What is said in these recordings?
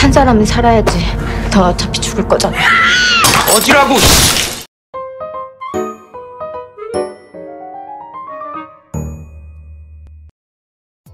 한 사람이 살아야지. 더 어차피 죽을 거잖아. 어지라고.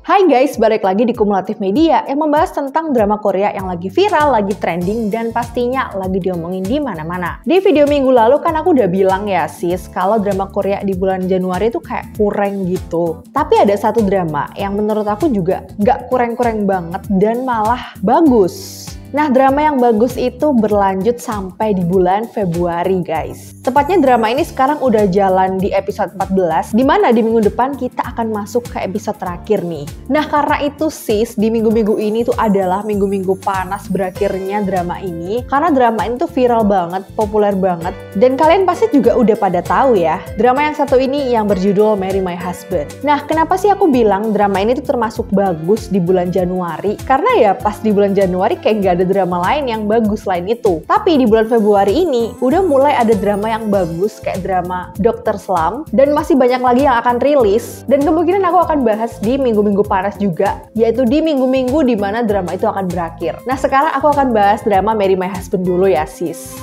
Hai guys, balik lagi di Kumulatif Media yang membahas tentang drama Korea yang lagi viral, lagi trending, dan pastinya lagi diomongin di mana-mana. Di video minggu lalu kan aku udah bilang ya sis, kalau drama Korea di bulan Januari itu kayak kurang gitu. Tapi ada satu drama yang menurut aku juga nggak kurang-kurang banget dan malah bagus. Nah, drama yang bagus itu berlanjut sampai di bulan Februari, guys. Tepatnya drama ini sekarang udah jalan di episode 14, dimana di minggu depan kita akan masuk ke episode terakhir nih. Nah, karena itu sis, di minggu-minggu ini tuh adalah minggu-minggu panas berakhirnya drama ini. Karena drama ini tuh viral banget, populer banget. Dan kalian pasti juga udah pada tahu ya, drama yang satu ini yang berjudul Marry My Husband. Nah, kenapa sih aku bilang drama ini tuh termasuk bagus di bulan Januari? Karena ya pas di bulan Januari kayak nggak ada drama lain yang bagus selain itu. Tapi di bulan Februari ini udah mulai ada drama yang bagus kayak drama Dr. Slump dan masih banyak lagi yang akan rilis dan kemungkinan aku akan bahas di minggu-minggu panas juga, yaitu di minggu-minggu di mana drama itu akan berakhir. Nah, sekarang aku akan bahas drama Marry My Husband dulu ya sis.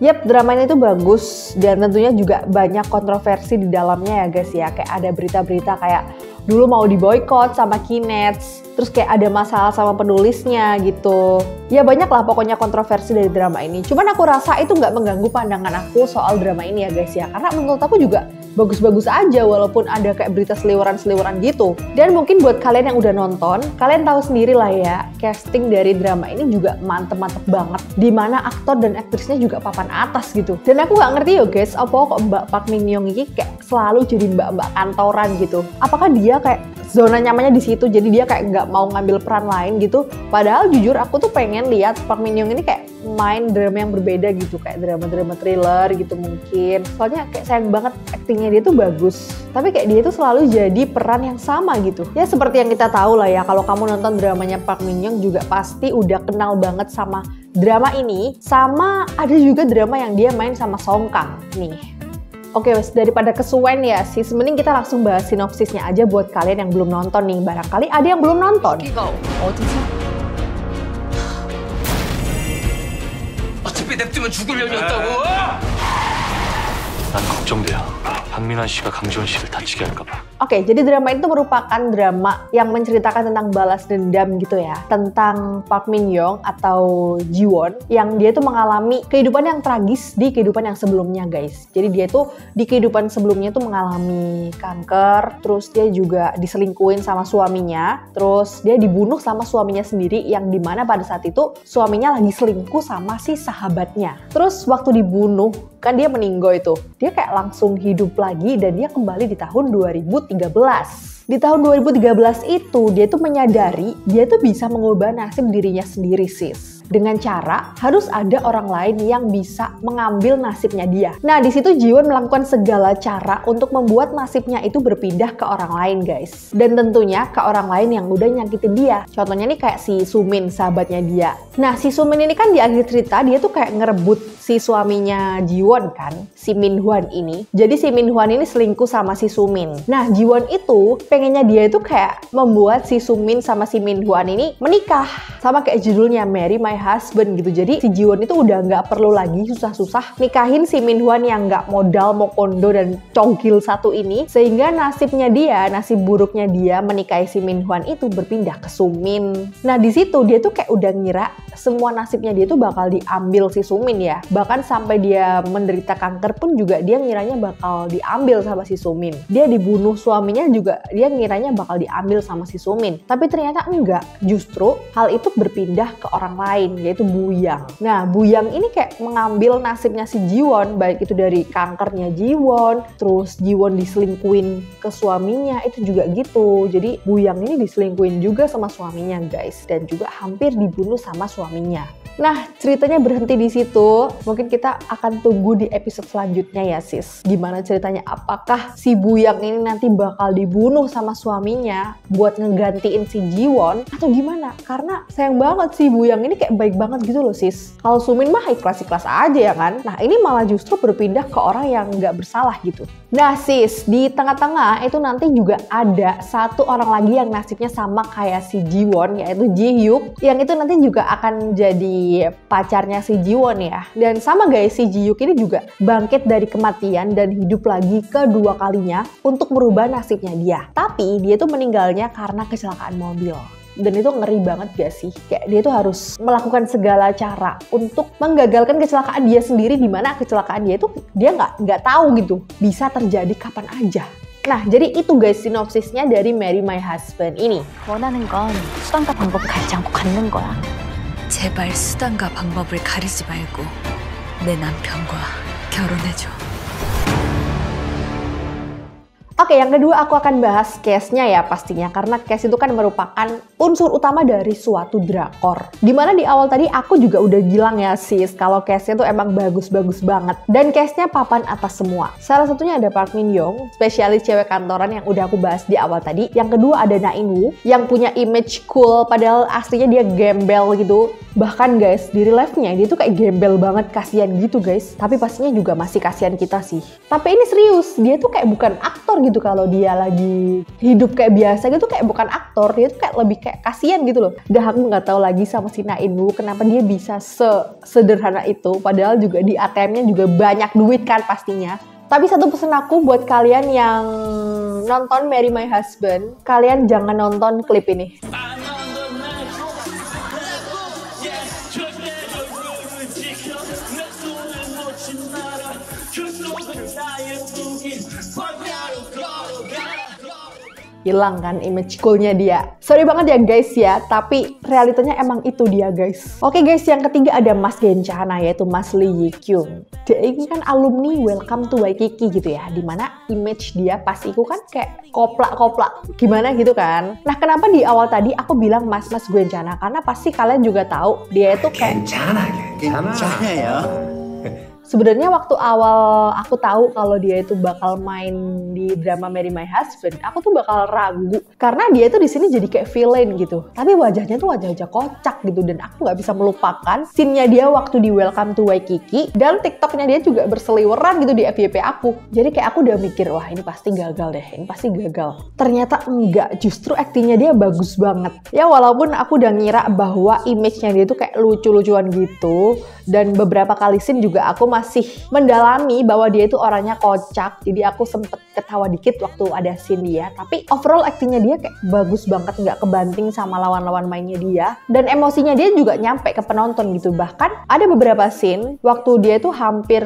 Yap, drama ini tuh bagus dan tentunya juga banyak kontroversi di dalamnya ya guys ya. Kayak ada berita-berita kayak dulu mau diboykot sama Kinets, terus kayak ada masalah sama penulisnya gitu. Ya banyak lah pokoknya kontroversi dari drama ini. Cuman aku rasa itu nggak mengganggu pandangan aku soal drama ini ya guys ya. Karena menurut aku juga bagus-bagus aja walaupun ada kayak berita seliweran-seliweran gitu. Dan mungkin buat kalian yang udah nonton, kalian tahu sendiri lah ya, casting dari drama ini juga mantep-mantep banget. Dimana aktor dan aktrisnya juga papan atas gitu. Dan aku nggak ngerti ya guys, apa kok Mbak Park Min Young ini kayak selalu jadi mbak-mbak kantoran gitu. Apakah dia kayak zona nyamannya di situ, jadi dia kayak nggak mau ngambil peran lain gitu. Padahal jujur aku tuh pengen lihat Park Min Young ini kayak main drama yang berbeda gitu, kayak drama-drama thriller gitu mungkin. Soalnya kayak sayang banget aktingnya dia tuh bagus, tapi kayak dia tuh selalu jadi peran yang sama gitu. Ya seperti yang kita tahu lah ya, kalau kamu nonton dramanya Park Min Young juga pasti udah kenal banget sama drama ini. Sama ada juga drama yang dia main sama Song Kang nih. Oke wes, daripada kesuwen ya sis, mending kita langsung bahas sinopsisnya aja buat kalian yang belum nonton nih. Barangkali ada yang belum nonton. 어차피 냅두면 죽을 년이었다고. 난 걱정돼요. 박민환 씨가 강지원 씨를 다치게 할까 봐. Oke, jadi drama itu merupakan drama yang menceritakan tentang balas dendam gitu ya. Tentang Park Min Young atau Ji-won yang dia tuh mengalami kehidupan yang tragis di kehidupan yang sebelumnya guys. Jadi dia tuh di kehidupan sebelumnya tuh mengalami kanker, terus dia juga diselingkuhin sama suaminya, terus dia dibunuh sama suaminya sendiri yang dimana pada saat itu suaminya lagi selingkuh sama si sahabatnya. Terus waktu dibunuh, kan dia meninggal itu, dia kayak langsung hidup lagi dan dia kembali di tahun 2013. Di tahun 2013 itu dia tuh menyadari dia tuh bisa mengubah nasib dirinya sendiri sis. Dengan cara harus ada orang lain yang bisa mengambil nasibnya dia. Nah di situ Ji-won melakukan segala cara untuk membuat nasibnya itu berpindah ke orang lain guys. Dan tentunya ke orang lain yang udah nyakitin dia. Contohnya nih kayak si Sumin, sahabatnya dia. Nah si Sumin ini kan di akhir cerita dia tuh kayak ngerebut si suaminya Ji-won kan, si Min Hwan ini. Jadi si Min Hwan ini selingkuh sama si Sumin. Nah Ji-won itu pengennya dia itu kayak membuat si Sumin sama si Min Hwan ini menikah. Sama kayak judulnya Marry My Husband gitu. Jadi si Ji-won itu udah nggak perlu lagi susah-susah nikahin si Min Hwan yang nggak modal, mau kondo dan congkil satu ini. Sehingga nasibnya dia, nasib buruknya dia menikahi si Min Hwan itu berpindah ke Sumin. Nah di situ dia tuh kayak udah ngira semua nasibnya dia tuh bakal diambil si Sumin ya. Bahkan sampai dia menderita kanker pun juga dia ngiranya bakal diambil sama si Sumin. Dia dibunuh suaminya juga dia ngiranya bakal diambil sama si Sumin. Tapi ternyata enggak. Justru hal itu berpindah ke orang lain, yaitu Buyang. Nah Buyang ini kayak mengambil nasibnya si Ji-won, baik itu dari kankernya Ji-won, terus Ji-won diselingkuin ke suaminya, itu juga gitu. Jadi Buyang ini diselingkuin juga sama suaminya guys, dan juga hampir dibunuh sama suaminya. Nah, ceritanya berhenti di situ. Mungkin kita akan tunggu di episode selanjutnya ya, sis. Gimana ceritanya? Apakah si Buyang ini nanti bakal dibunuh sama suaminya buat ngegantiin si Jiwon atau gimana? Karena sayang banget si Buyang ini kayak baik banget gitu loh, sis. Kalau Sumin mah ikhlas-ikhlas aja ya kan? Nah, ini malah justru berpindah ke orang yang nggak bersalah gitu. Nah, sis, di tengah-tengah itu nanti juga ada satu orang lagi yang nasibnya sama kayak si Jiwon, yaitu Ji Hyuk, yang itu nanti juga akan jadi pacarnya si Jiwon ya. Dan sama guys, si Ji Hyuk ini juga bangkit dari kematian dan hidup lagi kedua kalinya untuk merubah nasibnya dia. Tapi dia tuh meninggalnya karena kecelakaan mobil. Dan itu ngeri banget gak sih? Kayak dia tuh harus melakukan segala cara untuk menggagalkan kecelakaan dia sendiri, di mana kecelakaan dia itu dia nggak tahu gitu bisa terjadi kapan aja. Nah, jadi itu guys sinopsisnya dari Marry My Husband ini. 원하는 건 수단과 방법을 가리지 않고 갖는 거야. 제발 수단과 방법을 가리지 말고 내 남편과 결혼해줘. Oke, yang kedua aku akan bahas case-nya ya pastinya, karena case itu kan merupakan unsur utama dari suatu drakor. Dimana di awal tadi aku juga udah bilang ya sis, kalau case-nya tuh emang bagus-bagus banget. Dan case-nya papan atas semua. Salah satunya ada Park Min Young, spesialis cewek kantoran yang udah aku bahas di awal tadi. Yang kedua ada Na In Woo, yang punya image cool, padahal aslinya dia gembel gitu. Bahkan guys, di real life-nya dia tuh kayak gembel banget, kasihan gitu guys. Tapi pastinya juga masih kasihan kita sih. Tapi ini serius, dia tuh kayak bukan aktor gitu. Kalau dia lagi hidup kayak biasa gitu, kayak bukan aktor, dia tuh kayak lebih kayak kasihan gitu loh. Dan aku nggak tahu lagi sama si Na In Woo kenapa dia bisa sederhana itu, padahal juga di ATM-nya juga banyak duit kan pastinya. Tapi satu pesan aku buat kalian yang nonton Marry My Husband, kalian jangan nonton klip ini. Hilang kan image coolnya dia. Sorry banget ya guys ya, tapi realitanya emang itu dia guys. Oke guys, yang ketiga ada Mas Gencana, yaitu Mas Lee Yi Kyung. Dia ini kan alumni Welcome to Waikiki gitu ya, dimana image dia pas itu kan kayak koplak-koplak gimana gitu kan. Nah, kenapa di awal tadi aku bilang Mas Gencana? Karena pasti kalian juga tahu dia itu kayak 괜찮아 ya. sebenarnya waktu awal aku tahu kalau dia itu bakal main di drama Marry My Husband, aku tuh bakal ragu karena dia tuh di sini jadi kayak villain gitu. Tapi wajahnya tuh wajah-wajah kocak gitu, dan aku nggak bisa melupakan scene-nya dia waktu di Welcome to Waikiki, dan TikTok-nya dia juga berseliweran gitu di FYP aku. Jadi kayak aku udah mikir, wah ini pasti gagal deh, ini pasti gagal. Ternyata enggak, justru aktingnya dia bagus banget. Ya walaupun aku udah ngira bahwa image-nya dia tuh kayak lucu-lucuan gitu, dan beberapa kali scene juga aku masih mendalami bahwa dia itu orangnya kocak, jadi aku sempet ketawa dikit waktu ada scene dia. Tapi overall aktingnya dia kayak bagus banget, nggak kebanting sama lawan-lawan mainnya dia, dan emosinya dia juga nyampe ke penonton gitu. Bahkan ada beberapa scene waktu dia itu hampir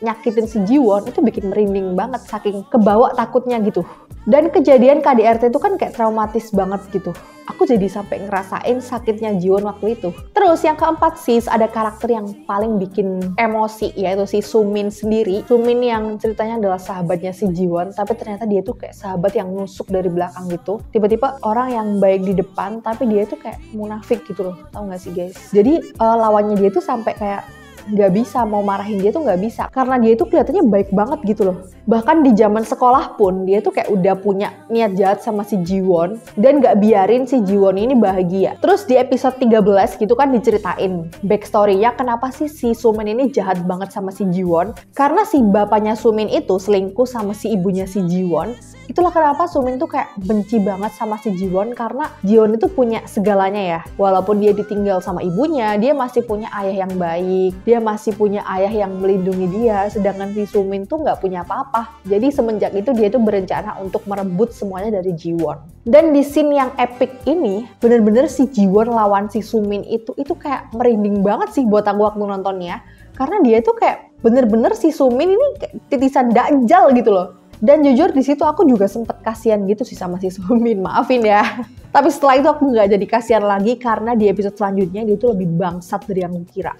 nyakitin si Jiwon, itu bikin merinding banget saking kebawa takutnya gitu. Dan kejadian KDRT itu kan kayak traumatis banget gitu. Aku jadi sampai ngerasain sakitnya Jiwon waktu itu. Terus yang keempat sis, ada karakter yang paling bikin emosi, yaitu si Sumin sendiri. Sumin yang ceritanya adalah sahabatnya si Jiwon, tapi ternyata dia tuh kayak sahabat yang nusuk dari belakang gitu. Tiba-tiba orang yang baik di depan, tapi dia tuh kayak munafik gitu loh. Tahu nggak sih guys? Jadi lawannya dia tuh sampai kayak nggak bisa, mau marahin dia tuh nggak bisa, karena dia tuh kelihatannya baik banget gitu loh. Bahkan di zaman sekolah pun dia tuh kayak udah punya niat jahat sama si Jiwon dan nggak biarin si Jiwon ini bahagia. Terus di episode 13 gitu kan diceritain backstory-nya kenapa sih si Sumin ini jahat banget sama si Jiwon. Karena si bapaknya Sumin itu selingkuh sama si ibunya si Jiwon. Itulah kenapa Sumin tuh kayak benci banget sama si Jiwon, karena Jiwon itu punya segalanya ya. Walaupun dia ditinggal sama ibunya, dia masih punya ayah yang baik, dia masih punya ayah yang melindungi dia, sedangkan si Sumin tuh nggak punya apa-apa. Jadi semenjak itu dia tuh berencana untuk merebut semuanya dari Jiwon. Dan di scene yang epic ini, bener-bener si Jiwon lawan si Sumin itu kayak merinding banget sih buat aku waktu nontonnya. Karena dia tuh kayak bener-bener si Sumin ini kayak titisan dajjal gitu loh. Dan jujur di situ aku juga sempet kasihan gitu sih sama si Sumin, maafin ya. Tapi setelah itu aku nggak jadi kasihan lagi karena di episode selanjutnya dia itu lebih bangsat dari yang aku kira.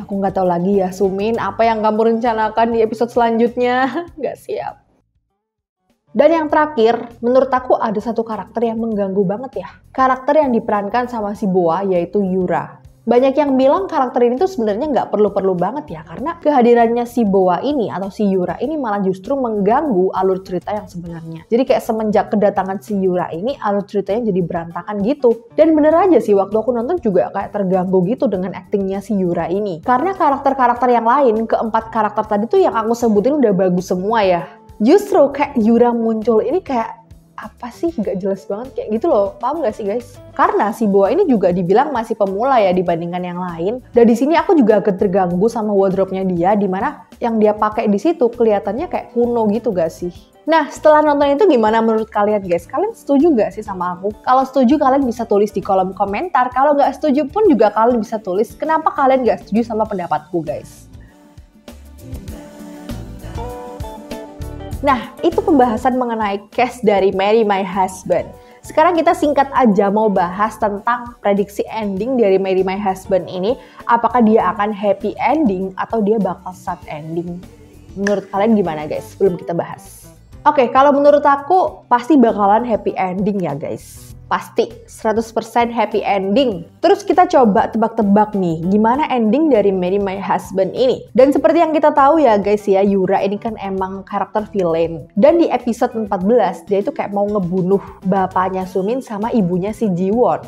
Aku nggak tahu lagi ya Sumin, apa yang kamu rencanakan di episode selanjutnya? Nggak siap. Dan yang terakhir, menurut aku ada satu karakter yang mengganggu banget ya. Karakter yang diperankan sama si Boa, yaitu Yura. Banyak yang bilang karakter ini tuh sebenarnya nggak perlu-perlu banget ya, karena kehadirannya si Boa ini atau si Yura ini malah justru mengganggu alur cerita yang sebenarnya. Jadi kayak semenjak kedatangan si Yura ini, alur ceritanya jadi berantakan gitu. Dan bener aja sih, waktu aku nonton juga kayak terganggu gitu dengan aktingnya si Yura ini. Karena karakter-karakter yang lain, keempat karakter tadi tuh yang aku sebutin udah bagus semua ya. Justru kayak Yura muncul ini kayak apa sih, gak jelas banget kayak gitu loh, paham gak sih guys? Karena si Boa ini juga dibilang masih pemula ya dibandingkan yang lain. Dan di sini aku juga agak terganggu sama wardrobe-nya dia, dimana yang dia pakai di situ kelihatannya kayak kuno gitu gak sih? Nah, setelah nonton itu gimana menurut kalian guys? Kalian setuju gak sih sama aku? Kalau setuju kalian bisa tulis di kolom komentar. Kalau gak setuju pun juga kalian bisa tulis kenapa kalian gak setuju sama pendapatku guys. Nah, itu pembahasan mengenai case dari Marry My Husband. Sekarang kita singkat aja mau bahas tentang prediksi ending dari Marry My Husband ini. Apakah dia akan happy ending atau dia bakal sad ending? Menurut kalian gimana guys? Sebelum kita bahas. Oke, kalau menurut aku pasti bakalan happy ending ya guys. Pasti 100% happy ending. Terus kita coba tebak-tebak nih, gimana ending dari Marry My Husband ini. Dan seperti yang kita tahu ya guys ya, Yura ini kan emang karakter villain. Dan di episode 14, dia itu kayak mau ngebunuh bapaknya Sumin sama ibunya si Jiwon.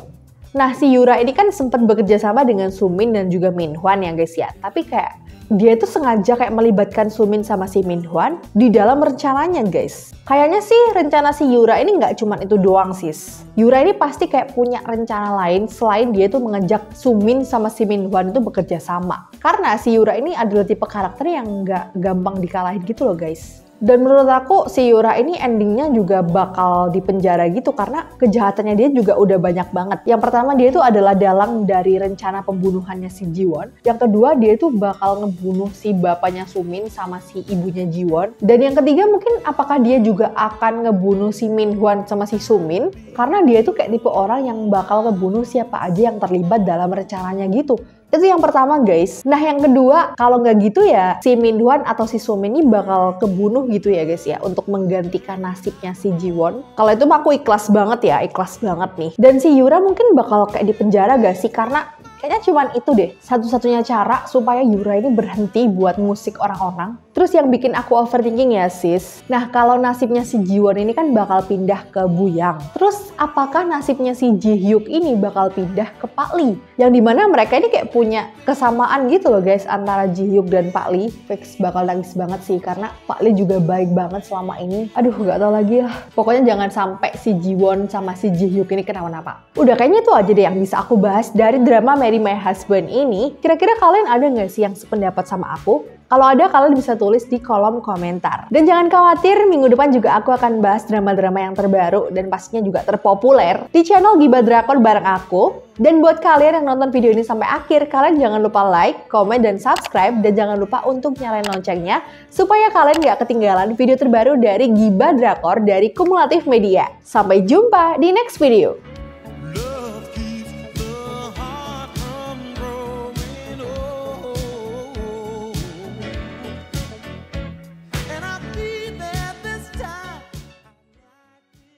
Nah, si Yura ini kan sempat bekerja sama dengan Sumin dan juga Minhwan ya guys ya. Tapi kayak dia itu sengaja kayak melibatkan Sumin sama si Minhwan di dalam rencananya guys. Kayaknya sih rencana si Yura ini nggak cuma itu doang sis. Yura ini pasti kayak punya rencana lain selain dia itu mengajak Sumin sama si Minhwan itu bekerja sama. Karena si Yura ini adalah tipe karakter yang nggak gampang dikalahin gitu loh guys. Dan menurut aku si Yura ini endingnya juga bakal dipenjara gitu karena kejahatannya dia juga udah banyak banget. Yang pertama dia itu adalah dalang dari rencana pembunuhannya si Jiwon. Yang kedua dia itu bakal ngebunuh si bapaknya Sumin sama si ibunya Jiwon. Dan yang ketiga mungkin apakah dia juga akan ngebunuh si Minhwan sama si Sumin. Karena dia itu kayak tipe orang yang bakal ngebunuh siapa aja yang terlibat dalam rencananya gitu. Itu yang pertama guys. Nah yang kedua, kalau nggak gitu ya si Minhwan atau si Sumin ini bakal kebunuh gitu ya guys ya, untuk menggantikan nasibnya si Jiwon. Kalau itu mah aku ikhlas banget ya, ikhlas banget nih. Dan si Yura mungkin bakal kayak dipenjara gak sih, karena kayaknya cuman itu deh satu-satunya cara supaya Yura ini berhenti buat musik orang-orang. Terus yang bikin aku overthinking ya sis. Nah kalau nasibnya si Jiwon ini kan bakal pindah ke Buyang. Terus apakah nasibnya si Ji-hyuk ini bakal pindah ke Pak Lee? Yang dimana mereka ini kayak punya kesamaan gitu loh guys antara Ji-hyuk dan Pak Lee. Fix bakal nangis banget sih karena Pak Lee juga baik banget selama ini. Aduh gak tau lagi lah. Pokoknya jangan sampai si Jiwon sama si Ji-hyuk ini kenapa-napa. Udah kayaknya itu aja deh yang bisa aku bahas dari drama Marry My Husband ini. Kira-kira kalian ada gak sih yang sependapat sama aku? Kalau ada, kalian bisa tulis di kolom komentar. Dan jangan khawatir, minggu depan juga aku akan bahas drama-drama yang terbaru dan pastinya juga terpopuler di channel Gibah Drakor bareng aku. Dan buat kalian yang nonton video ini sampai akhir, kalian jangan lupa like, komen, dan subscribe. Dan jangan lupa untuk nyalain loncengnya supaya kalian gak ketinggalan video terbaru dari Gibah Drakor dari Kumulatif Media. Sampai jumpa di next video.